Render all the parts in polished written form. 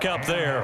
Up there.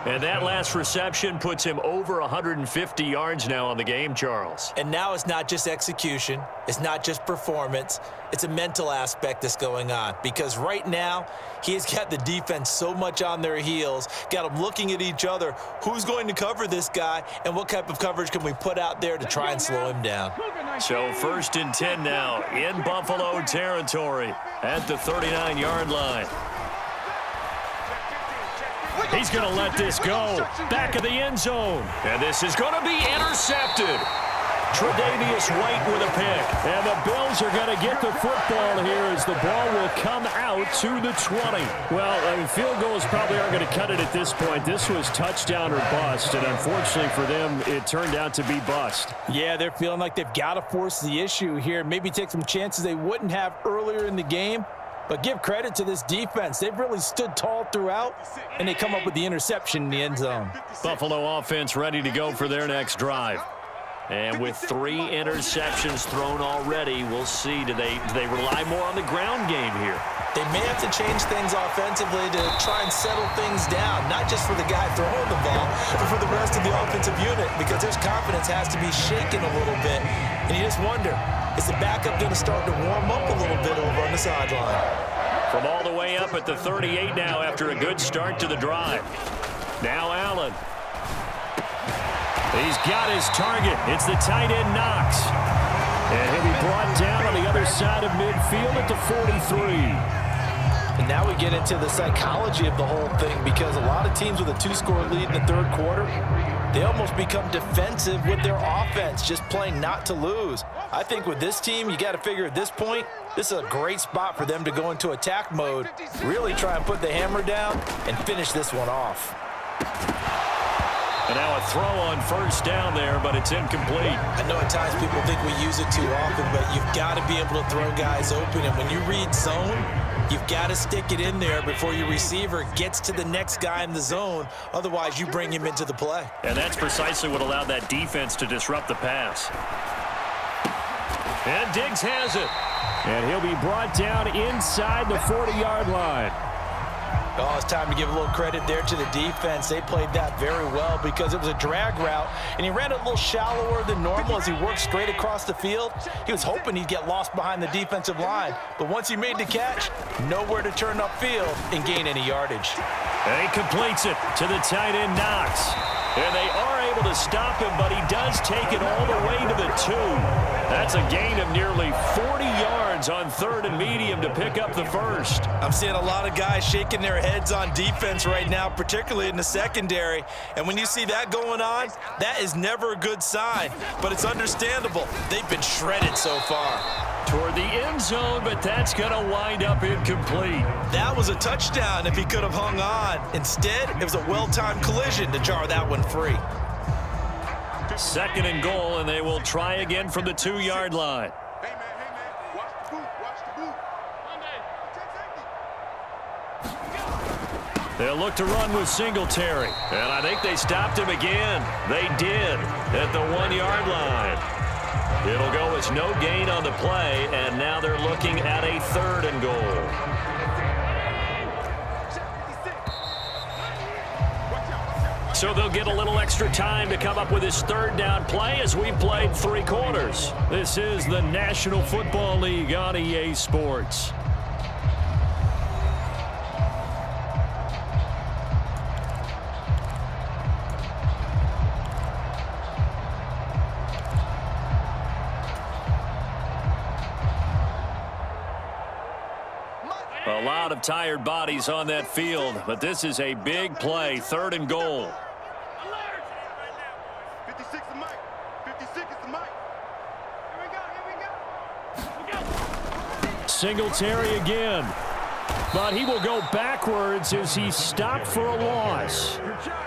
And that last reception puts him over 150 yards now on the game, Charles. And now it's not just execution. It's not just performance. It's a mental aspect that's going on. Because right now, he has got the defense so much on their heels, got them looking at each other. Who's going to cover this guy, and what type of coverage can we put out there to try and slow him down? So 1st and 10 now in Buffalo territory at the 39-yard line. He's going to let this go. Back of the end zone. And this is going to be intercepted. Tre'Davious White with a pick. And the Bills are going to get the football here as the ball will come out to the 20. Well, I mean, field goals probably aren't going to cut it at this point. This was touchdown or bust, and unfortunately for them, it turned out to be bust. Yeah, they're feeling like they've got to force the issue here. Maybe take some chances they wouldn't have earlier in the game. But give credit to this defense. They've really stood tall throughout, and they come up with the interception in the end zone. Buffalo offense ready to go for their next drive. And with 3 interceptions thrown already, we'll see. Do they rely more on the ground game here? They may have to change things offensively to try and settle things down, not just for the guy throwing the ball, but for the rest of the offensive unit, because their confidence has to be shaken a little bit. And you just wonder, is the backup going to start to warm up a little bit over on the sideline? From all the way up at the 38 now after a good start to the drive. Now Allen. He's got his target. It's the tight end Knox. And he'll be brought down on the other side of midfield at the 43. And now we get into the psychology of the whole thing, because a lot of teams with a 2-score lead in the third quarter, they almost become defensive with their offense, just playing not to lose. I think with this team, you got to figure at this point, this is a great spot for them to go into attack mode, really try and put the hammer down and finish this one off. And now a throw on first down there, but it's incomplete. I know at times people think we use it too often, but you've got to be able to throw guys open. And when you read zone, you've got to stick it in there before your receiver gets to the next guy in the zone. Otherwise, you bring him into the play. And that's precisely what allowed that defense to disrupt the pass. And Diggs has it. And he'll be brought down inside the 40-yard line. Oh, it's time to give a little credit there to the defense. They played that very well because it was a drag route, and he ran it a little shallower than normal as he worked straight across the field. He was hoping he'd get lost behind the defensive line, but once he made the catch, nowhere to turn upfield and gain any yardage. And he completes it to the tight end Knox. And they are able to stop him, but he does take it all the way to the 2. That's a gain of nearly 40 yards on 3rd and medium to pick up the first. I'm seeing a lot of guys shaking their heads on defense right now, particularly in the secondary. And when you see that going on, that is never a good sign. But it's understandable. They've been shredded so far. Toward the end zone, but that's going to wind up incomplete. That was a touchdown if he could have hung on. Instead, it was a well-timed collision to jar that one free. 2nd and goal, and they will try again from the 2-yard line. Hey, man, watch the boot, watch the boot. They'll look to run with Singletary. And I think they stopped him again. They did at the 1-yard line. It'll go as no gain on the play, and now they're looking at a 3rd and goal. So they'll get a little extra time to come up with his 3rd down play as we've played 3 quarters. This is the National Football League on EA Sports. A lot of tired bodies on that field, but this is a big play, 3rd and goal. 56 is Mike. 56 is the Mike. Here we go. Singletary again. But he will go backwards as he stopped for a loss.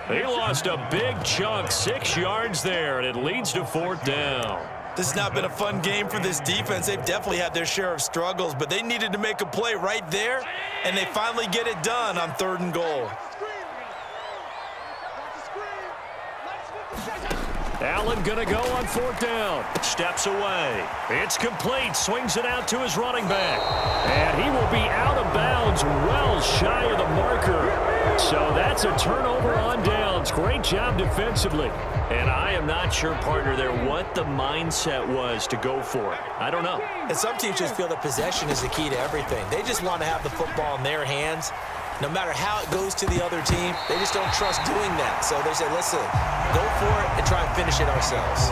He lost a big chunk, 6 yards there, and it leads to 4th down. This has not been a fun game for this defense. They've definitely had their share of struggles, but they needed to make a play right there, and they finally get it done on 3rd and goal. Allen gonna go on 4th down. Steps away. It's complete. Swings it out to his running back. And he will be out of bounds, well shy of the marker. So that's a turnover on downs. Great job defensively. And I am not sure, partner, there what the mindset was to go for it. I don't know. And some teams just feel that possession is the key to everything. They just want to have the football in their hands. No matter how it goes to the other team, they just don't trust doing that. So they say, listen, go for it and try and finish it ourselves.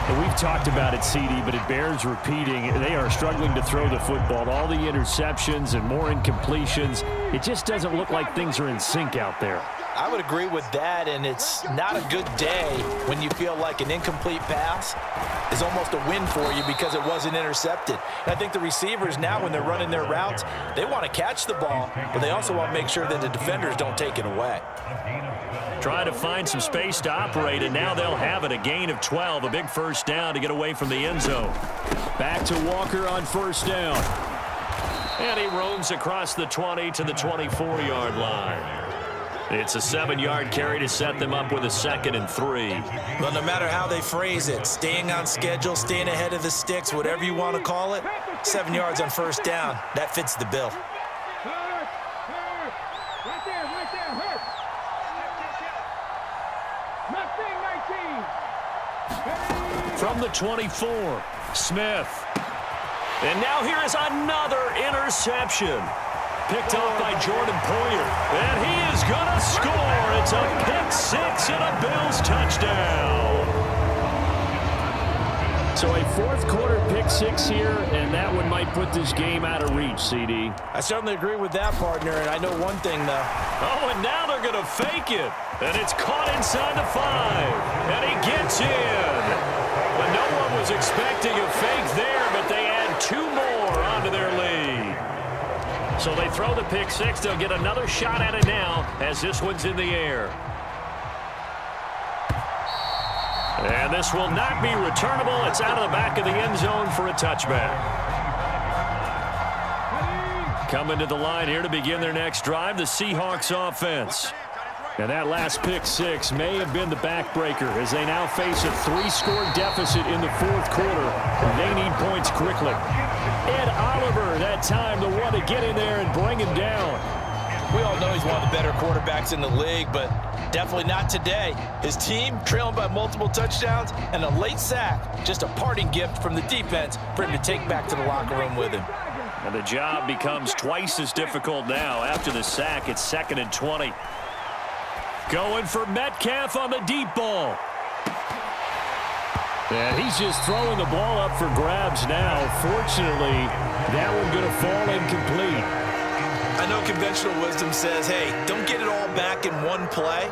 And we've talked about it, CD, but it bears repeating. They are struggling to throw the football. All the interceptions and more incompletions. It just doesn't look like things are in sync out there. I would agree with that, and it's not a good day when you feel like an incomplete pass is almost a win for you because it wasn't intercepted. And I think the receivers now, when they're running their routes, they want to catch the ball, but they also want to make sure that the defenders don't take it away. Trying to find some space to operate, and now they'll have it. A gain of 12, a big first down to get away from the end zone. Back to Walker on first down. And he roams across the 20 to the 24-yard line. It's a 7-yard carry to set them up with a 2nd and 3. Well, no matter how they phrase it, staying on schedule, staying ahead of the sticks, whatever you want to call it, 7 yards on first down, that fits the bill. From the 24, Smith. And now here is another interception. Picked off by Jordan Poyer. And he is going to score. It's a pick-6 and a Bills touchdown. So a fourth-quarter pick-6 here, and that one might put this game out of reach, CD. I certainly agree with that, partner, and I know one thing, though. Oh, and now they're going to fake it. And it's caught inside the 5. And he gets in. But no one was expecting a fake there, but they add 2 more onto their lead. So they throw the pick-6. They'll get another shot at it now as this one's in the air. And this will not be returnable. It's out of the back of the end zone for a touchback. Coming to the line here to begin their next drive, the Seahawks offense. And that last pick-6 may have been the backbreaker as they now face a 3-score deficit in the fourth quarter. They need points quickly. Ed Oliver, that time, the one to get in there and bring him down. We all know he's one of the better quarterbacks in the league, but definitely not today. His team trailing by multiple touchdowns and a late sack. Just a parting gift from the defense for him to take back to the locker room with him. And the job becomes twice as difficult now. After the sack, it's 2nd and 20. Going for Metcalf on the deep ball. And he's just throwing the ball up for grabs now. Fortunately, that one going to fall incomplete. I know conventional wisdom says, hey, don't get it all back in one play.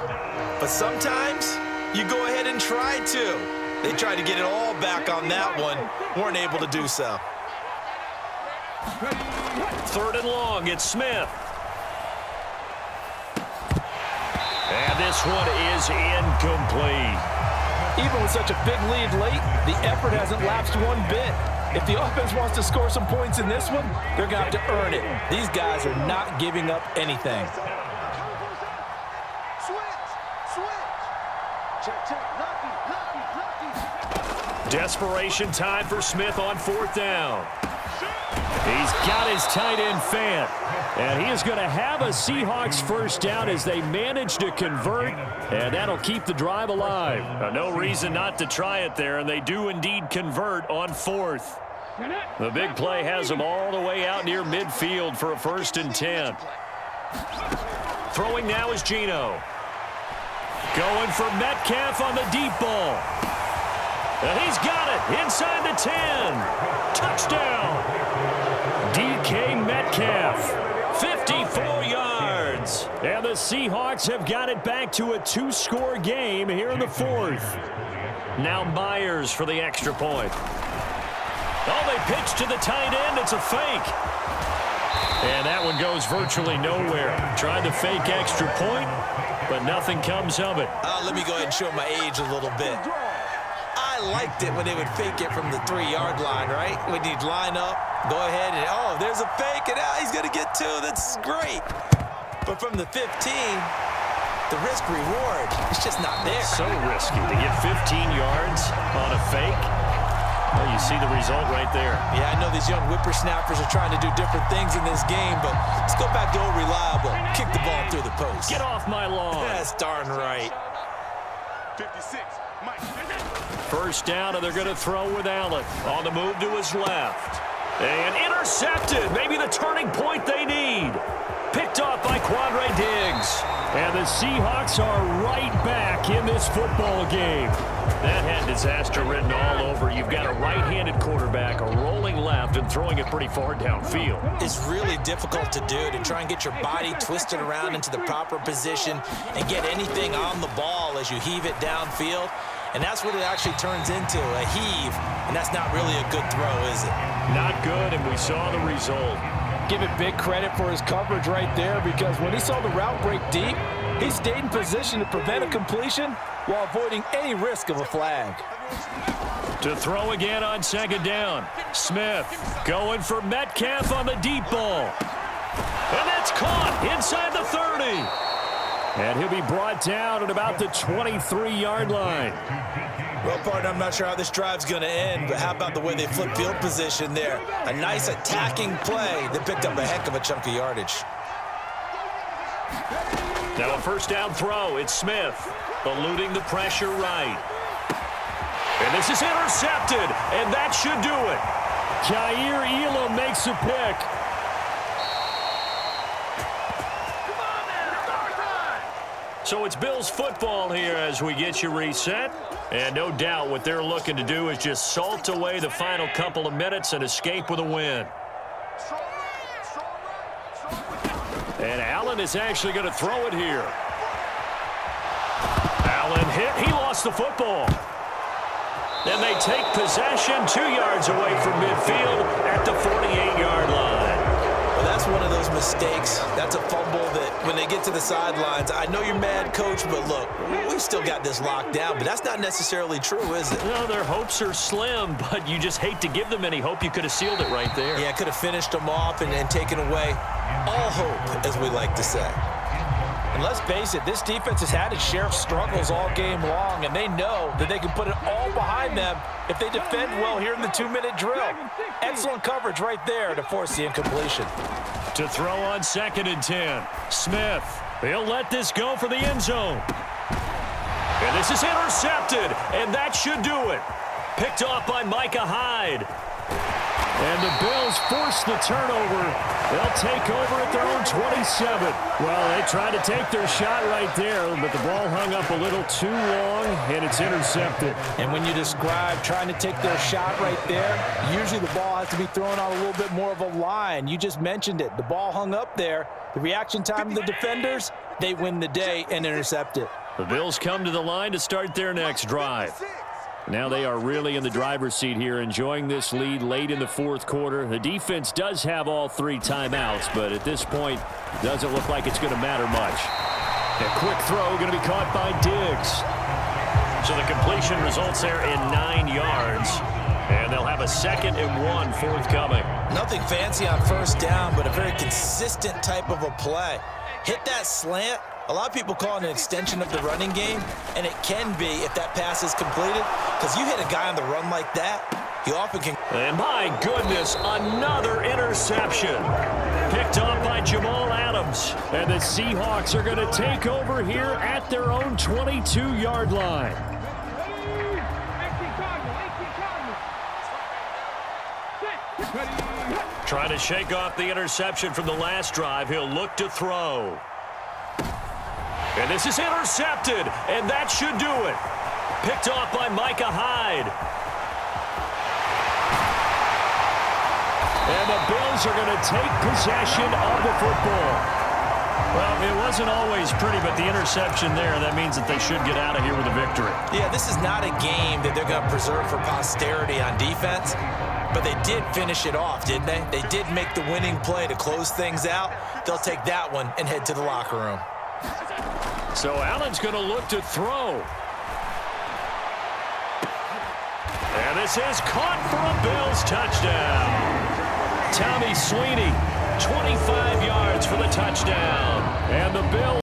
But sometimes you go ahead and try to. They tried to get it all back on that one. Weren't able to do so. 3rd and long, it's Smith. And this one is incomplete. Even with such a big lead late, the effort hasn't lapsed one bit. If the offense wants to score some points in this one, they're going to have to earn it. These guys are not giving up anything. Desperation time for Smith on 4th down. He's got his tight end Fant. And he is going to have a Seahawks first down as they manage to convert. And that'll keep the drive alive. No reason not to try it there. And they do indeed convert on 4th. The big play has them all the way out near midfield for a 1st and 10. Throwing now is Geno. Going for Metcalf on the deep ball. And he's got it inside the 10. Touchdown. DK Metcalf, 54 yards. And the Seahawks have got it back to a 2-score game here in the 4th. Now Myers for the extra point. Oh, they pitch to the tight end. It's a fake. And that one goes virtually nowhere. Tried to fake extra point, but nothing comes of it. Let me go ahead and show my age a little bit. I liked it when they would fake it from the 3-yard line, right? When you'd line up, go ahead and, oh, there's a fake, and he's going to get 2. That's great. But from the 15, the risk-reward, it's just not there. So risky to get 15 yards on a fake. Well, you see the result right there. Yeah, I know these young whippersnappers are trying to do different things in this game, but let's go back to old reliable. Kick the ball through the post. Get off my lawn. That's darn right. 56, Mike. First down, and they're going to throw with Allen. On the move to his left. And intercepted. Maybe the turning point they need. Picked off by Quandre Diggs. And the Seahawks are right back in this football game. That had disaster written all over. You've got a right-handed quarterback, a rolling left, and throwing it pretty far downfield. It's really difficult to do, to try and get your body twisted around into the proper position and get anything on the ball as you heave it downfield. And that's what it actually turns into, a heave. And that's not really a good throw, is it? Not good, and we saw the result. Give it big credit for his coverage right there, because when he saw the route break deep, he stayed in position to prevent a completion while avoiding any risk of a flag. To throw again on second down. Smith going for Metcalf on the deep ball. And that's caught inside the 30. And he'll be brought down at about the 23-yard line. Well, partner, I'm not sure how this drive's going to end, but how about the way they flip field position there? A nice attacking play that picked up a heck of a chunk of yardage. Now a first down throw. It's Smith eluding the pressure right. And this is intercepted, and that should do it. Jair Elam makes a pick. So it's Bills football here as we get you reset. And no doubt what they're looking to do is just salt away the final couple of minutes and escape with a win. And Allen is actually going to throw it here. Allen hit. He lost the football. Then they take possession 2 yards away from midfield at the 48-yard line. Well, that's one of those mistakes. That's a fumble that when they get to the sidelines, I know you're mad, Coach, but look, we've still got this locked down. But that's not necessarily true, is it? No, their hopes are slim, but you just hate to give them any hope. You could have sealed it right there. Yeah, could have finished them off and taken away all hope, as we like to say. And let's face it, this defense has had its share of struggles all game long, and they know that they can put it all behind them if they defend well here in the 2-minute drill. Excellent coverage right there to force the incompletion. To throw on 2nd and 10. Smith, he'll let this go for the end zone. And this is intercepted, and that should do it. Picked off by Micah Hyde. And the Bills force the turnover. They'll take over at their own 27. Well, they tried to take their shot right there, but the ball hung up a little too long, and it's intercepted. And when you describe trying to take their shot right there, usually the ball has to be thrown on a little bit more of a line. You just mentioned it. The ball hung up there. The reaction time of the defenders, they win the day and intercept it. The Bills come to the line to start their next drive. Now they are really in the driver's seat here, enjoying this lead late in the 4th quarter. The defense does have all 3 timeouts, but at this point, doesn't look like it's going to matter much. A quick throw going to be caught by Diggs. So the completion results there in 9 yards, and they'll have a 2nd and 1 forthcoming. Nothing fancy on first down, but a very consistent type of a play. Hit that slant. A lot of people call it an extension of the running game, and it can be if that pass is completed, because you hit a guy on the run like that, he often can. And my goodness, another interception. Picked off by Jamal Adams. And the Seahawks are going to take over here at their own 22-yard line. Trying to shake off the interception from the last drive. He'll look to throw. And this is intercepted, and that should do it. Picked off by Micah Hyde. And the Bills are going to take possession of the football. Well, it wasn't always pretty, but the interception there, that means that they should get out of here with a victory. Yeah, this is not a game that they're going to preserve for posterity on defense, but they did finish it off, didn't they? They did make the winning play to close things out. They'll take that one and head to the locker room. So Allen's going to look to throw. And this is caught for a Bills touchdown. Tommy Sweeney, 25 yards for the touchdown. And the Bills